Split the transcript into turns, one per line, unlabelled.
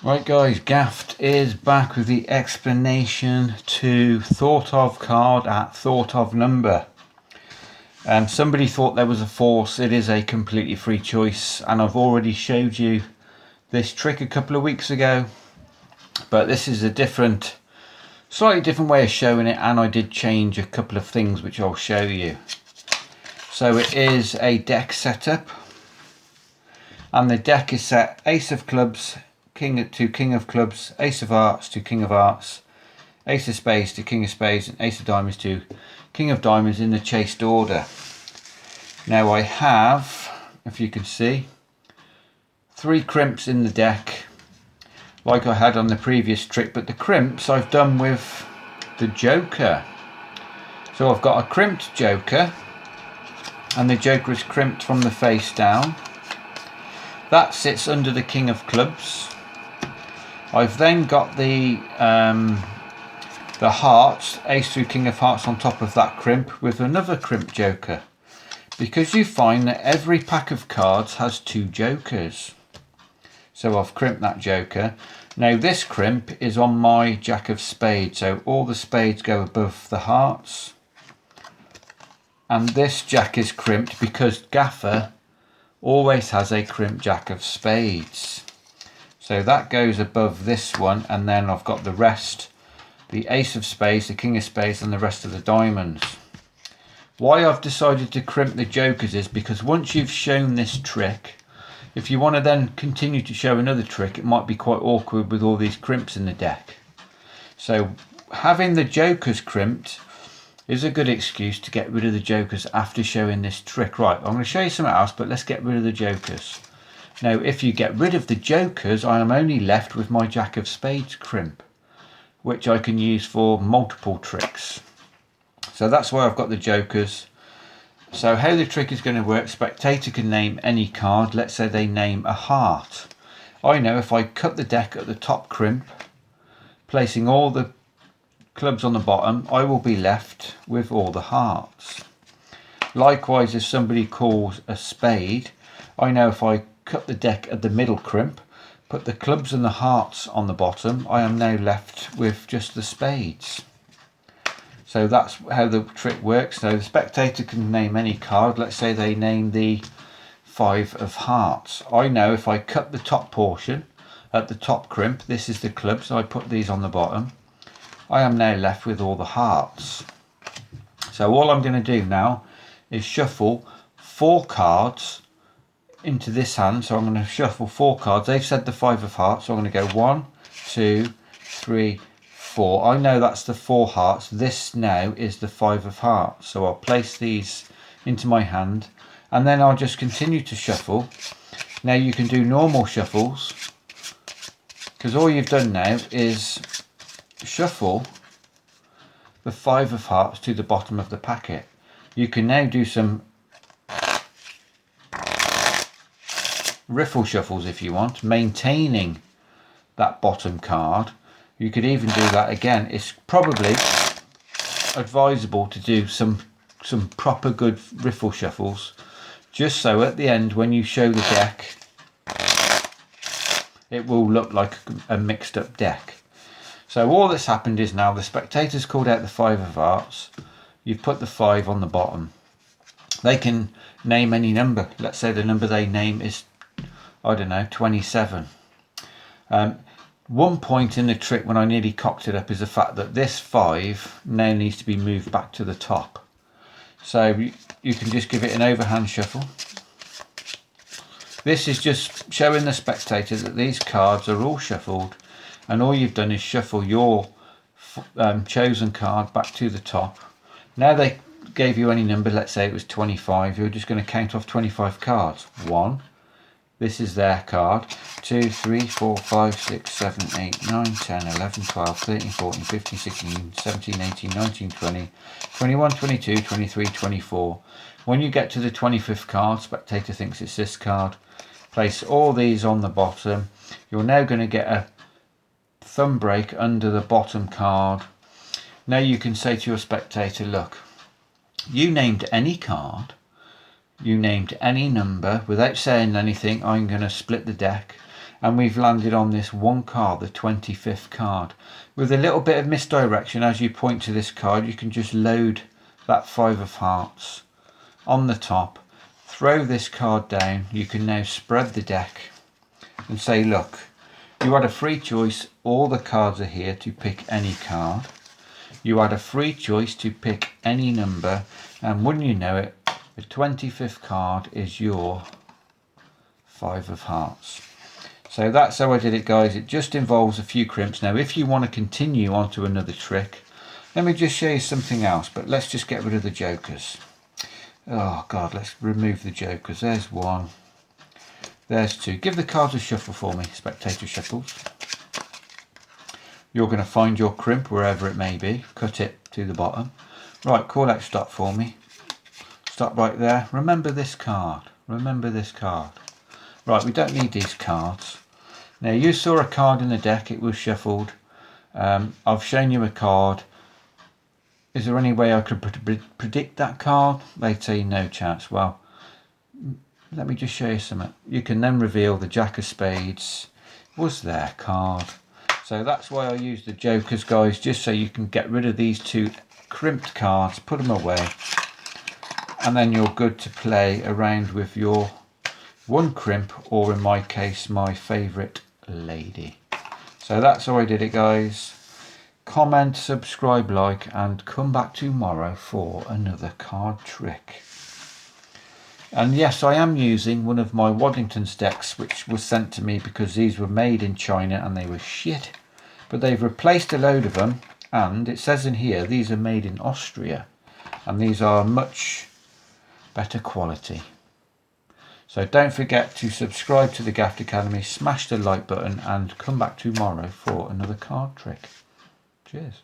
Right guys, Gaft is back with the explanation to thought of card at thought of number. Somebody thought there was a force. It is a completely free choice, and I've already showed you this trick a couple of weeks ago, but this is a slightly different way of showing it, and I did change a couple of things which I'll show you. So it is a deck setup, and the deck is set ace of clubs king to king of clubs, ace of hearts to king of hearts, ace of spades to king of spades, and ace of diamonds to king of diamonds in the chased order. Now I have, if you can see, 3 crimps in the deck like I had on the previous trick, but the crimps I've done with the joker. So I've got a crimped joker, and the joker is crimped from the face down. That sits under the king of clubs. I've then got the hearts, ace through king of hearts, on top of that crimp with another crimp joker, because you find that every pack of cards has 2 jokers. So I've crimped that joker. Now this crimp is on my jack of spades, so all the spades go above the hearts, and this jack is crimped because Gaffer always has a crimped jack of spades. So that goes above this one, and then I've got the rest, the ace of spades, the king of spades, and the rest of the diamonds. Why I've decided to crimp the jokers is because once you've shown this trick, if you want to then continue to show another trick, it might be quite awkward with all these crimps in the deck. So having the jokers crimped is a good excuse to get rid of the jokers after showing this trick. Right, I'm going to show you something else, but let's get rid of the jokers. Now if you get rid of the jokers, I am only left with my jack of spades crimp, which I can use for multiple tricks. So that's why I've got the jokers. So how the trick is going to work, spectator can name any card. Let's say they name a heart. I know if I cut the deck at the top crimp, placing all the clubs on the bottom, I will be left with all the hearts. Likewise, if somebody calls a spade, I know if I cut the deck at the middle crimp, put the clubs and the hearts on the bottom, I am now left with just the spades. So that's how the trick works. So the spectator can name any card. Let's say they name the 5 of hearts. I know if I cut the top portion at the top crimp, this is the clubs, so I put these on the bottom, I am now left with all the hearts. So all I'm going to do now is shuffle 4 cards into this hand. So I'm going to shuffle 4 cards. They've said the 5 of hearts, so I'm going to go 1, 2, 3, 4. I know that's the 4 hearts. This now is the 5 of hearts. So I'll place these into my hand, and then I'll just continue to shuffle. Now you can do normal shuffles, because all you've done now is shuffle the 5 of hearts to the bottom of the packet. You can now do some riffle shuffles if you want, maintaining that bottom card. You could even do that again. It's probably advisable to do some proper good riffle shuffles, just so at the end when you show the deck it will look like a mixed up deck. So all that's happened is now the spectators called out the 5 of hearts. You've put the 5 on the bottom. They can name any number. Let's say the number they name is, I don't know, 27. One point in the trick when I nearly cocked it up is the fact that this 5 now needs to be moved back to the top. So you can just give it an overhand shuffle. This is just showing the spectator that these cards are all shuffled, and all you've done is shuffle your chosen card back to the top. Now they gave you any number, let's say it was 25, you're just going to count off 25 cards. 1, this is their card, 2, 3, 4, 5, 6, 7, 8, 9, 10, 11, 12, 13, 14, 15, 16, 17, 18, 19, 20, 21, 22, 23, 24. When you get to the 25th card, spectator thinks it's this card. Place all these on the bottom. You're now going to get a thumb break under the bottom card. Now you can say to your spectator, look, you named any card, you named any number. Without saying anything, I'm going to split the deck, and we've landed on this one card, the 25th card. With a little bit of misdirection, as you point to this card, you can just load that 5 of hearts on the top, throw this card down. You can now spread the deck and say, look, you had a free choice, all the cards are here to pick any card. You had a free choice to pick any number, and wouldn't you know it, the 25th card is your 5 of hearts. So that's how I did it, guys. It just involves a few crimps. Now if you want to continue on to another trick, let me just show you something else, but let's just get rid of the jokers. Oh god, let's remove the jokers. There's one, there's two. Give the cards a shuffle for me, spectator shuffles. You're going to find your crimp wherever it may be, cut it to the bottom. Right, call out stop for me. Stop right there. Remember this card. Remember this card. Right, we don't need these cards. Now you saw a card in the deck, it was shuffled. I've shown you a card. Is there any way I could predict that card? They'd say no chance. Well, let me just show you something. You can then reveal the Jack of Spades was their card. So that's why I use the jokers, guys, just so you can get rid of these two crimped cards, put them away, and then you're good to play around with your one crimp, or in my case, my favourite lady. So that's how I did it, guys. Comment, subscribe, like, and come back tomorrow for another card trick. And yes, I am using one of my Waddington's decks, which was sent to me because these were made in China and they were shit. But they've replaced a load of them, and it says in here these are made in Austria, and these are much better quality. So don't forget to subscribe to the Gaffed Academy, smash the like button, and come back tomorrow for another card trick. Cheers.